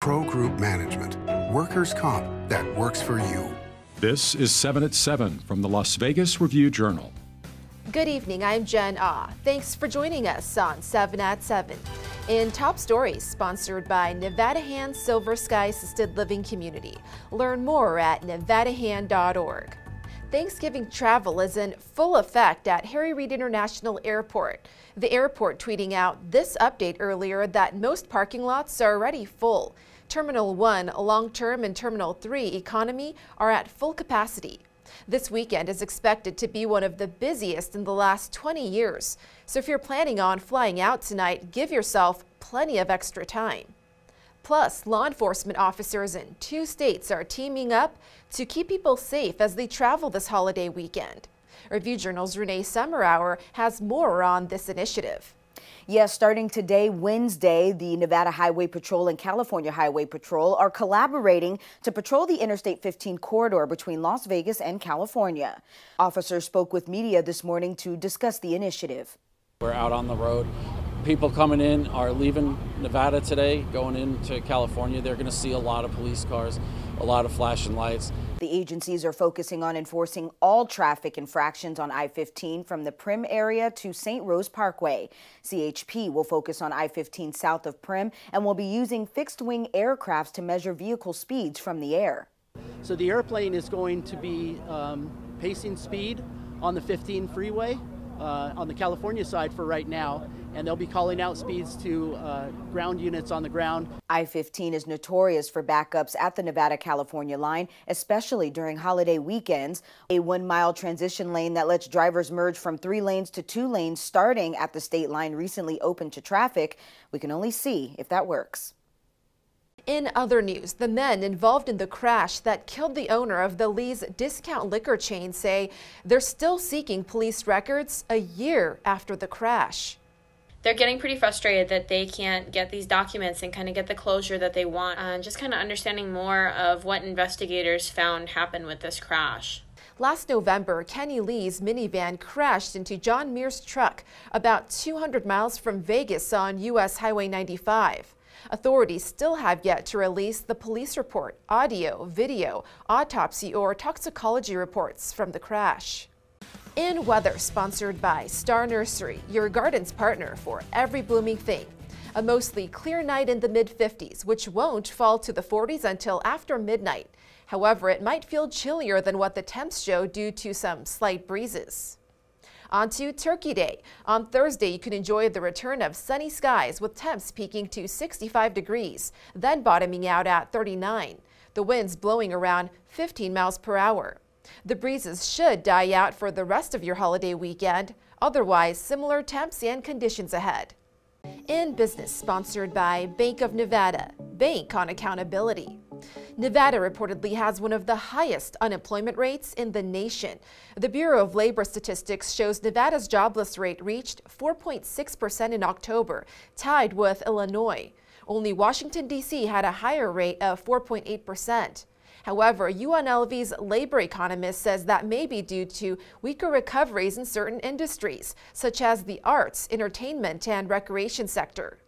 Pro Group Management. Workers' comp that works for you. This is 7 at 7 from the Las Vegas Review-Journal. Good evening, I'm Jen Ah. Thanks for joining us on 7 at 7. In Top Stories, sponsored by Nevada Hand Silver Sky Assisted Living Community. Learn more at nevadahand.org. Thanksgiving travel is in full effect at Harry Reid International Airport. The airport tweeting out this update earlier that most parking lots are already full. Terminal 1 long-term and Terminal 3 economy are at full capacity. This weekend is expected to be one of the busiest in the last 20 years. So if you're planning on flying out tonight, give yourself plenty of extra time. Plus, law enforcement officers in 2 states are teaming up to keep people safe as they travel this holiday weekend. Review Journal's Renee Summerhour has more on this initiative. Yes, starting today, Wednesday, the Nevada Highway Patrol and California Highway Patrol are collaborating to patrol the Interstate 15 corridor between Las Vegas and California. Officers spoke with media this morning to discuss the initiative. We're out on the road. People coming in are leaving Nevada today, going into California. They're going to see a lot of police cars, a lot of flashing lights. The agencies are focusing on enforcing all traffic infractions on I-15 from the Prim area to St. Rose Parkway. CHP will focus on I-15 south of Prim and will be using fixed-wing aircrafts to measure vehicle speeds from the air. So the airplane is going to be pacing speed on the 15 freeway on the California side for right now, and they'll be calling out speeds to ground units on the ground. I-15 is notorious for backups at the Nevada-California line, especially during holiday weekends. A 1-mile transition lane that lets drivers merge from 3 lanes to 2 lanes starting at the state line recently opened to traffic. We can only see if that works. In other news, the men involved in the crash that killed the owner of the Lee's discount liquor chain say they're still seeking police records a year after the crash. They're getting pretty frustrated that they can't get these documents and kind of get the closure that they want, and just kind of understanding more of what investigators found happened with this crash. Last November, Kenny Lee's minivan crashed into John Muir's truck about 200 miles from Vegas on U.S. Highway 95. Authorities still have yet to release the police report, audio, video, autopsy, or toxicology reports from the crash. In weather, sponsored by Star Nursery, your garden's partner for every blooming thing. A mostly clear night in the mid-50s, which won't fall to the 40s until after midnight. However, it might feel chillier than what the temps show due to some slight breezes. On to Turkey Day. On Thursday, you can enjoy the return of sunny skies with temps peaking to 65 degrees, then bottoming out at 39. The winds blowing around 15 miles per hour. The breezes should die out for the rest of your holiday weekend. Otherwise, similar temps and conditions ahead. In business, sponsored by Bank of Nevada. Bank on accountability. Nevada reportedly has one of the highest unemployment rates in the nation. The Bureau of Labor Statistics shows Nevada's jobless rate reached 4.6% in October, tied with Illinois. Only Washington, D.C. had a higher rate of 4.8%. However, UNLV's labor economist says that may be due to weaker recoveries in certain industries, such as the arts, entertainment, and recreation sector.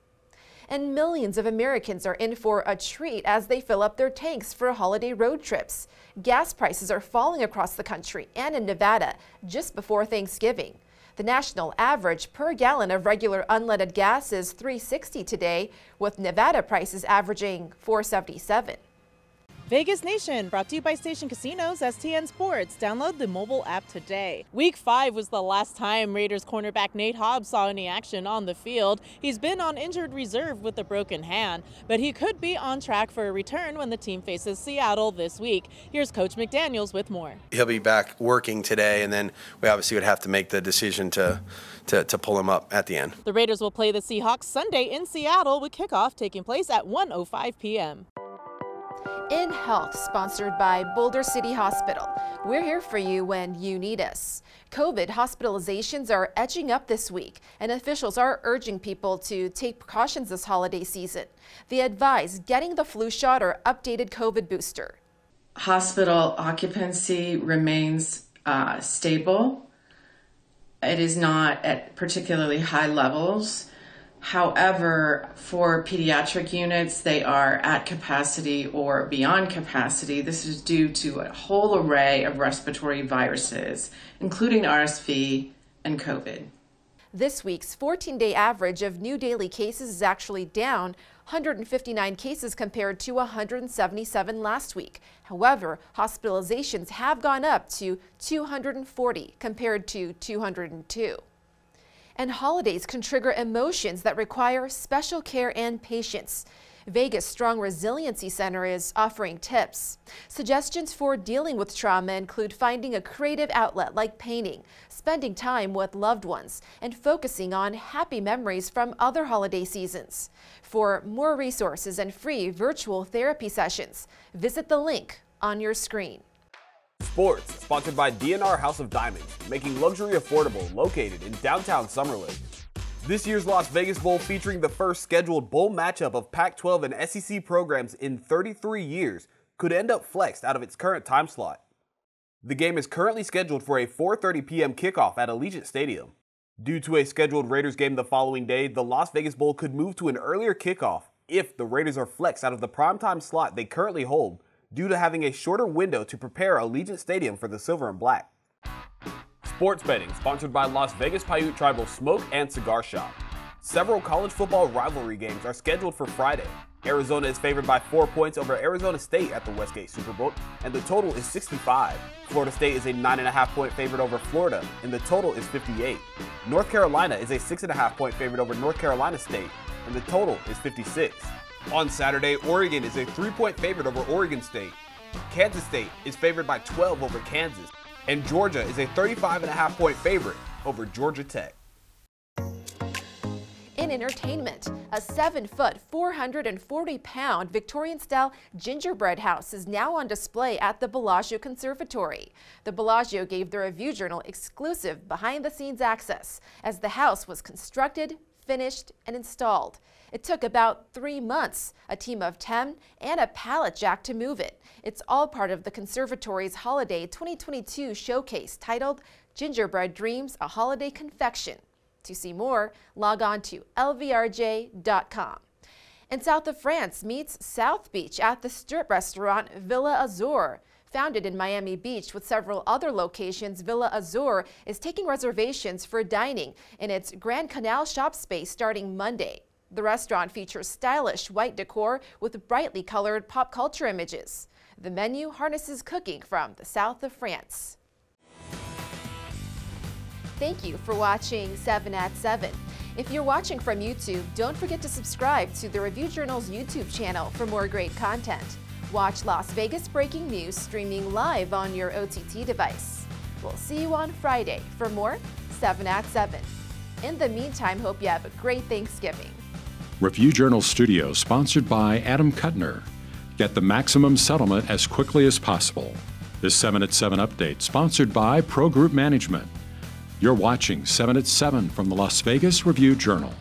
And millions of Americans are in for a treat as they fill up their tanks for holiday road trips. Gas prices are falling across the country and in Nevada just before Thanksgiving. The national average per gallon of regular unleaded gas is $3.60 today, with Nevada prices averaging $4.77. Vegas Nation, brought to you by Station Casinos, STN Sports. Download the mobile app today. Week 5 was the last time Raiders cornerback Nate Hobbs saw any action on the field. He's been on injured reserve with a broken hand, but he could be on track for a return when the team faces Seattle this week. Here's Coach McDaniels with more. He'll be back working today, and then we obviously would have to make the decision to pull him up at the end. The Raiders will play the Seahawks Sunday in Seattle, with kickoff taking place at 1:05 p.m. In Health, sponsored by Boulder City Hospital. We're here for you when you need us. COVID hospitalizations are edging up this week, and officials are urging people to take precautions this holiday season. They advise getting the flu shot or updated COVID booster. Hospital occupancy remains stable. It is not at particularly high levels. However, for pediatric units, they are at capacity or beyond capacity. This is due to a whole array of respiratory viruses, including RSV and COVID. This week's 14-day average of new daily cases is actually down 159 cases compared to 177 last week. However, hospitalizations have gone up to 240 compared to 202. And holidays can trigger emotions that require special care and patience. Vegas Strong Resiliency Center is offering tips. Suggestions for dealing with trauma include finding a creative outlet like painting, spending time with loved ones, and focusing on happy memories from other holiday seasons. For more resources and free virtual therapy sessions, visit the link on your screen. Sports, sponsored by DNR House of Diamonds, making luxury affordable, located in downtown Summerlin. This year's Las Vegas Bowl, featuring the first scheduled bowl matchup of Pac-12 and SEC programs in 33 years, could end up flexed out of its current time slot. The game is currently scheduled for a 4:30 p.m. kickoff at Allegiant Stadium. Due to a scheduled Raiders game the following day, the Las Vegas Bowl could move to an earlier kickoff if the Raiders are flexed out of the primetime slot they currently hold, due to having a shorter window to prepare Allegiant Stadium for the Silver and Black. Sports betting, sponsored by Las Vegas Paiute Tribal Smoke and Cigar Shop. Several college football rivalry games are scheduled for Friday. Arizona is favored by 4 points over Arizona State at the Westgate Superbook, and the total is 65. Florida State is a 9.5-point favorite over Florida, and the total is 58. North Carolina is a 6.5-point favorite over North Carolina State, and the total is 56. On Saturday, Oregon is a 3-point favorite over Oregon State. Kansas State is favored by 12 over Kansas, and Georgia is a 35.5-point favorite over Georgia Tech. In entertainment, a 7-foot, 440-pound Victorian-style gingerbread house is now on display at the Bellagio Conservatory. The Bellagio gave the Review-Journal exclusive behind-the-scenes access as the house was constructed, finished, and installed. It took about 3 months, a team of 10, and a pallet jack to move it. It's all part of the Conservatory's Holiday 2022 showcase titled Gingerbread Dreams, a Holiday Confection. To see more, log on to lvrj.com. And south of France meets South Beach at the strip restaurant Villa Azur. Founded in Miami Beach with several other locations, Villa Azur is taking reservations for dining in its Grand Canal shop space starting Monday. The restaurant features stylish white decor with brightly colored pop culture images. The menu harnesses cooking from the south of France. Thank you for watching 7 at 7. If you're watching from YouTube, don't forget to subscribe to the Review-Journal's YouTube channel for more great content. Watch Las Vegas breaking news streaming live on your OTT device. We'll see you on Friday for more 7 at 7. In the meantime, hope you have a great Thanksgiving. Review-Journal Studio, sponsored by Adam Kuttner. Get the maximum settlement as quickly as possible. This 7 at 7 update, sponsored by Pro Group Management. You're watching 7 at 7 from the Las Vegas Review-Journal.